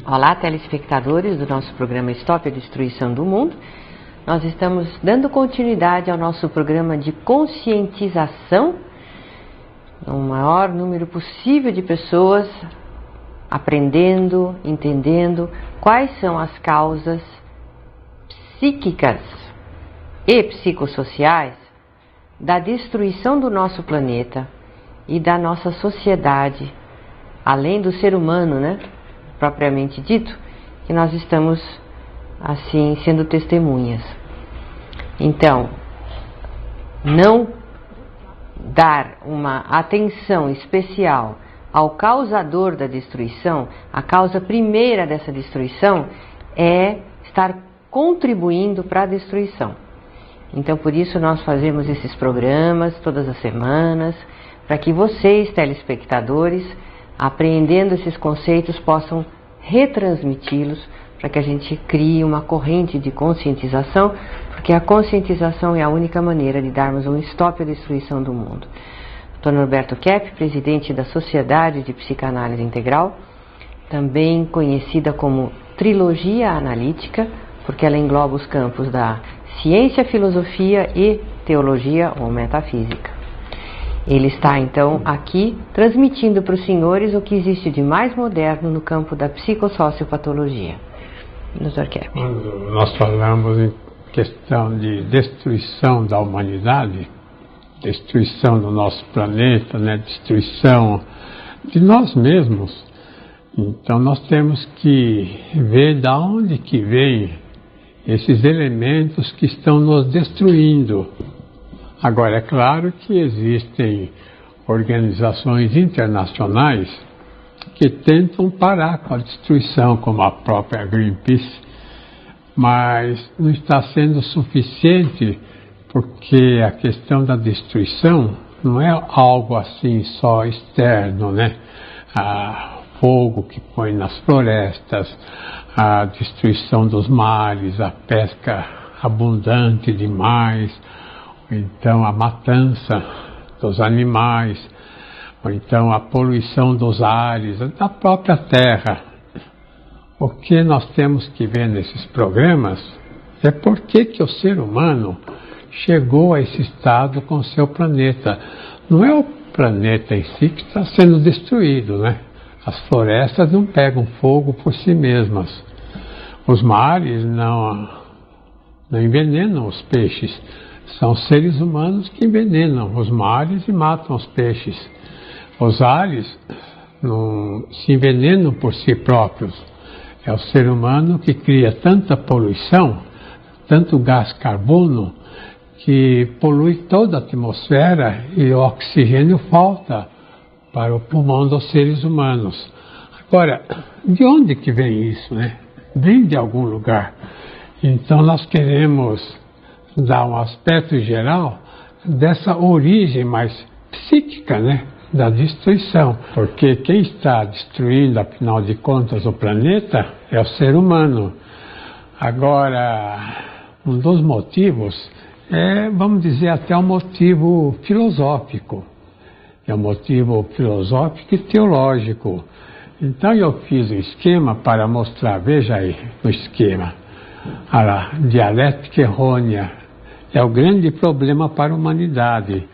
Olá, telespectadores do nosso programa Stop a Destruição do Mundo. Nós estamos dando continuidade ao nosso programa de conscientização, o maior número possível de pessoas aprendendo, entendendo quais são as causas psíquicas e psicossociais da destruição do nosso planeta e da nossa sociedade, além do ser humano, propriamente dito, que nós estamos assim sendo testemunhas. Então, não dar uma atenção especial ao causador da destruição, a causa primeira dessa destruição é estar contribuindo para a destruição. Então, por isso nós fazemos esses programas todas as semanas, para que vocês, telespectadores, apreendendo esses conceitos, possam retransmiti-los, para que a gente crie uma corrente de conscientização, porque a conscientização é a única maneira de darmos um stop à destruição do mundo. Dr. Norberto Kepp, presidente da Sociedade de Psicanálise Integral, também conhecida como Trilogia Analítica, porque ela engloba os campos da ciência, filosofia e teologia ou metafísica. Ele está, então, aqui transmitindo para os senhores o que existe de mais moderno no campo da psicossociopatologia. Dr. Kepp. Quando nós falamos em questão de destruição da humanidade, destruição do nosso planeta, destruição de nós mesmos, então nós temos que ver de onde que vem esses elementos que estão nos destruindo. Agora, é claro que existem organizações internacionais que tentam parar com a destruição, como a própria Greenpeace, mas não está sendo suficiente, porque a questão da destruição não é algo assim só externo, Fogo que põe nas florestas, a destruição dos mares, a pesca abundante demais, ou então a matança dos animais, ou então a poluição dos ares, da própria terra. O que nós temos que ver nesses programas é por que o ser humano chegou a esse estado com o seu planeta. Não é o planeta em si que está sendo destruído, As florestas não pegam fogo por si mesmas. Os mares não envenenam os peixes. São seres humanos que envenenam os mares e matam os peixes. Os ares não se envenenam por si próprios. É o ser humano que cria tanta poluição, tanto gás carbono, que polui toda a atmosfera e o oxigênio falta para o pulmão dos seres humanos. Agora, de onde que vem isso, Vem de algum lugar. Então nós queremos dar um aspecto geral dessa origem mais psíquica, da destruição. Porque quem está destruindo, afinal de contas, o planeta é o ser humano. Agora, um dos motivos vamos dizer, até um motivo filosófico. É um motivo filosófico e teológico. Então eu fiz um esquema para mostrar, veja aí o esquema. A dialética errônea é o grande problema para a humanidade.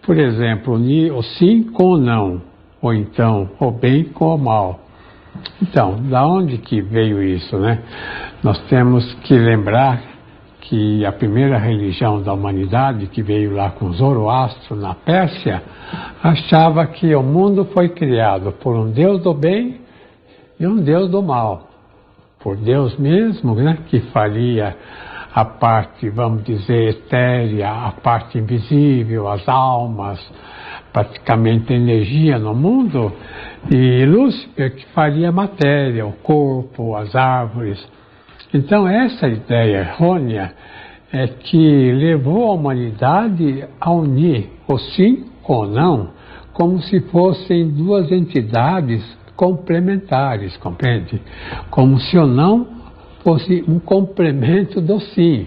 Por exemplo, unir o sim com o não, ou então o bem com o mal. Então, da onde que veio isso, Nós temos que lembrar que a primeira religião da humanidade, que veio lá com Zoroastro na Pérsia, achava que o mundo foi criado por um Deus do bem e um Deus do mal. Por Deus mesmo, que faria a parte, vamos dizer, etérea, a parte invisível, as almas, praticamente a energia no mundo, e Lúcifer que faria a matéria, o corpo, as árvores. Então essa ideia errônea é que levou a humanidade a unir o sim com o não, como se fossem duas entidades complementares, compreende? Como se o não fosse um complemento do sim.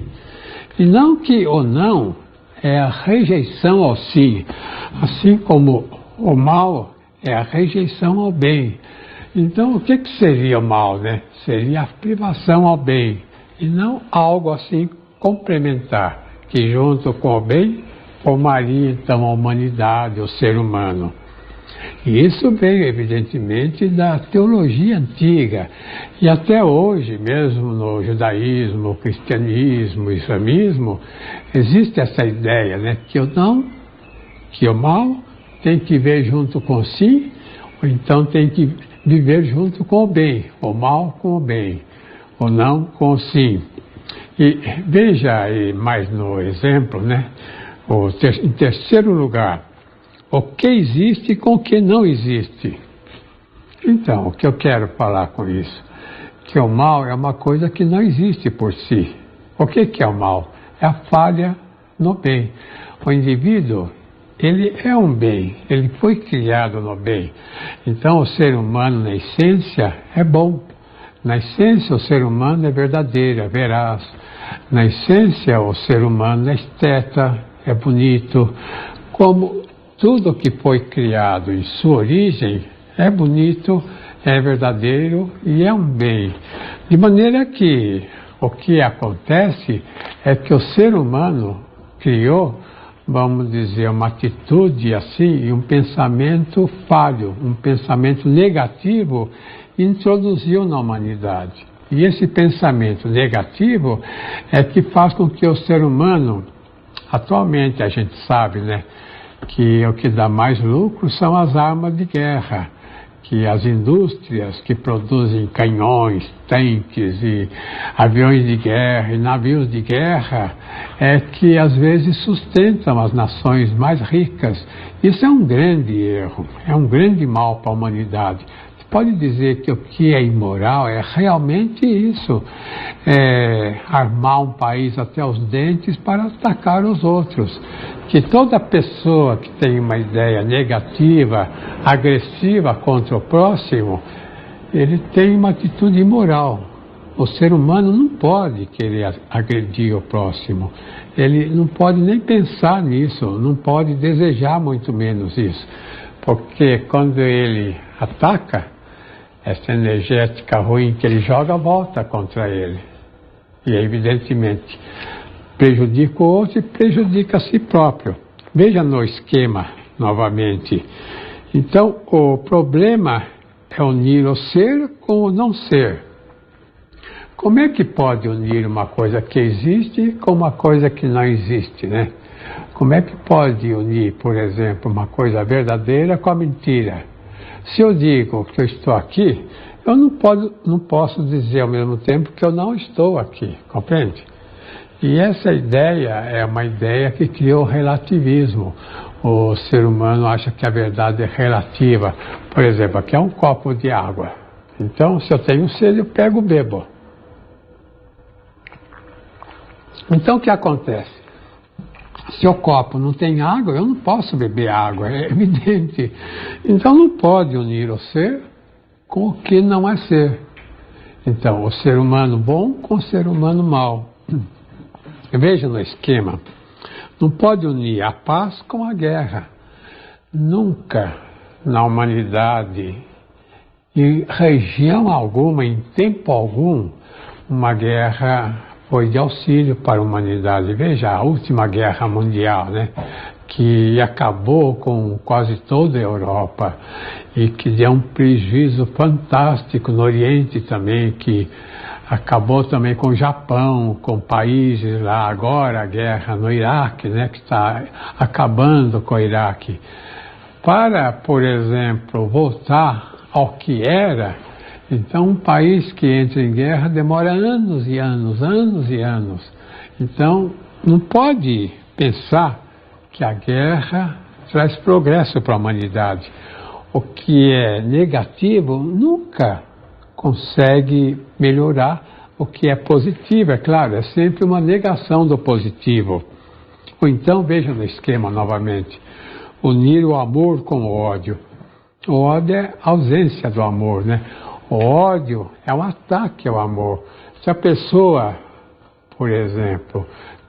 E não que o não é a rejeição ao sim, assim como o mal é a rejeição ao bem. Então, o que seria o mal, né? Seria a privação ao bem, e não algo assim complementar, que junto com o bem formaria então a humanidade, o ser humano. E isso veio, evidentemente, da teologia antiga. E até hoje, mesmo no judaísmo, cristianismo, islamismo, existe essa ideia, né? Que o mal tem que ver junto com si, ou então tem que viver junto com o bem, o mal com o bem, ou não com o sim. E veja aí mais no exemplo, né? Em terceiro lugar, o que existe com o que não existe. Então, o que eu quero falar com isso? Que o mal é uma coisa que não existe por si. O que é o mal? É a falha no bem. O indivíduo, ele é um bem, ele foi criado no bem. Então, o ser humano, na essência, é bom. Na essência, o ser humano é verdadeiro, é veraz. Na essência, o ser humano é esteta, é bonito. Como tudo que foi criado em sua origem é bonito, é verdadeiro e é um bem. De maneira que o que acontece é que o ser humano criou, vamos dizer, uma atitude assim, um pensamento falho, um pensamento negativo, introduziu na humanidade. E esse pensamento negativo é que faz com que o ser humano, atualmente a gente sabe, né, que o que dá mais lucro são as armas de guerra, que as indústrias que produzem canhões, tanques e aviões de guerra e navios de guerra é que às vezes sustentam as nações mais ricas. Isso é um grande erro, é um grande mal para a humanidade. Você pode dizer que o que é imoral é realmente isso, armar um país até os dentes para atacar os outros. Que toda pessoa que tem uma ideia negativa, agressiva contra o próximo, ele tem uma atitude imoral. O ser humano não pode querer agredir o próximo. Ele não pode nem pensar nisso, não pode desejar muito menos isso. Porque quando ele ataca, essa energética ruim que ele joga volta contra ele. E evidentemente prejudica o outro e prejudica a si próprio. Veja no esquema novamente. Então, o problema é unir o ser com o não ser. Como é que pode unir uma coisa que existe com uma coisa que não existe, né? Como é que pode unir, por exemplo, uma coisa verdadeira com a mentira? Se eu digo que eu estou aqui, eu não posso dizer ao mesmo tempo que eu não estou aqui, compreende? E essa ideia é uma ideia que criou o relativismo. O ser humano acha que a verdade é relativa. Por exemplo, aqui é um copo de água. Então, se eu tenho sede, eu pego e bebo. Então, o que acontece? Se o copo não tem água, eu não posso beber água, é evidente. Então, não pode unir o ser com o que não é ser. Então, o ser humano bom com o ser humano mau. Veja no esquema, não pode unir a paz com a guerra. Nunca na humanidade, em região alguma, em tempo algum, uma guerra foi de auxílio para a humanidade. Veja a última guerra mundial, né, que acabou com quase toda a Europa e que deu um prejuízo fantástico no Oriente também, que acabou também com o Japão, com países lá, agora a guerra no Iraque, né, que está acabando com o Iraque. Para, por exemplo, voltar ao que era, então um país que entra em guerra demora anos e anos, anos e anos. Então não pode pensar que a guerra traz progresso para a humanidade. O que é negativo nunca consegue melhorar o que é positivo, é claro, é sempre uma negação do positivo. Ou então, veja no esquema novamente, unir o amor com o ódio. O ódio é a ausência do amor, né? O ódio é um ataque ao amor. Se a pessoa, por exemplo,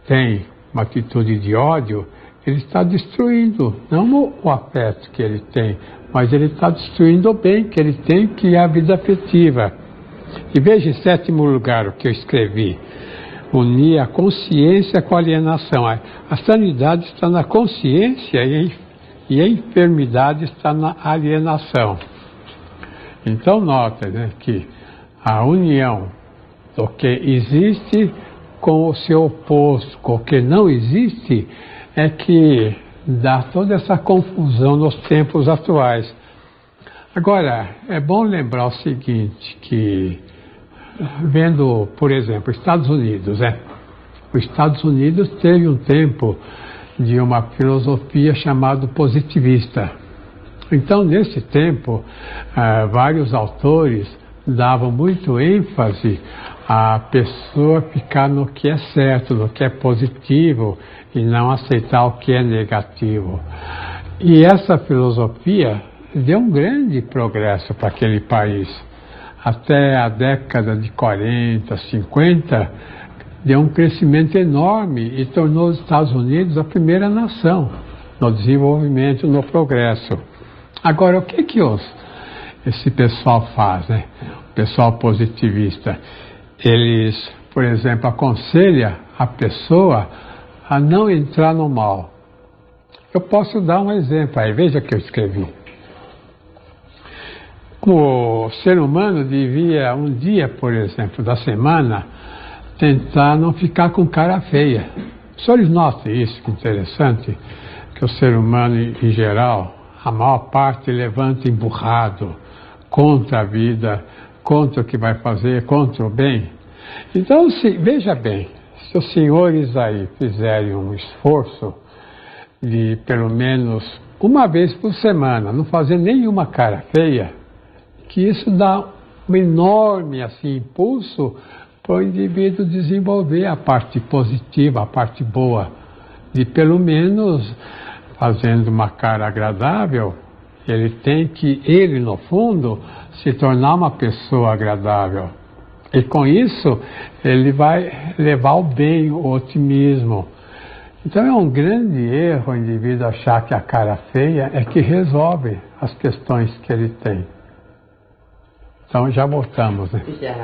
tem uma atitude de ódio, ele está destruindo, não o afeto que ele tem, mas ele está destruindo o bem que ele tem, que é a vida afetiva. E veja, em sétimo lugar, o que eu escrevi: unir a consciência com a alienação. A sanidade está na consciência e a enfermidade está na alienação. Então, nota, né, que a união do que existe com o seu oposto, com o que não existe, é que dá toda essa confusão nos tempos atuais. Agora, é bom lembrar o seguinte, que vendo, por exemplo, Estados Unidos, né? Os Estados Unidos teve um tempo de uma filosofia chamada positivista. Então, nesse tempo, vários autores davam muito ênfase à pessoa ficar no que é certo, no que é positivo, e não aceitar o que é negativo. E essa filosofia deu um grande progresso para aquele país. Até a década de 40, 50, deu um crescimento enorme e tornou os Estados Unidos a primeira nação no desenvolvimento, no progresso. Agora, o que esse pessoal faz, né? O pessoal positivista, eles, por exemplo, aconselham a pessoa a não entrar no mal. Eu posso dar um exemplo aí, veja que eu escrevi. O ser humano devia, um dia, por exemplo, da semana, tentar não ficar com cara feia. Os senhores notam isso, que interessante, que o ser humano, em geral, a maior parte levanta emburrado contra a vida, contra o que vai fazer, contra o bem. Então, veja bem, se os senhores aí fizerem um esforço de pelo menos uma vez por semana, não fazer nenhuma cara feia, que isso dá um enorme assim, impulso para o indivíduo desenvolver a parte positiva, a parte boa, de pelo menos fazendo uma cara agradável, ele no fundo, se tornar uma pessoa agradável. E com isso, ele vai levar o bem, o otimismo. Então é um grande erro o indivíduo achar que a cara feia é que resolve as questões que ele tem. Então já voltamos, né? Já.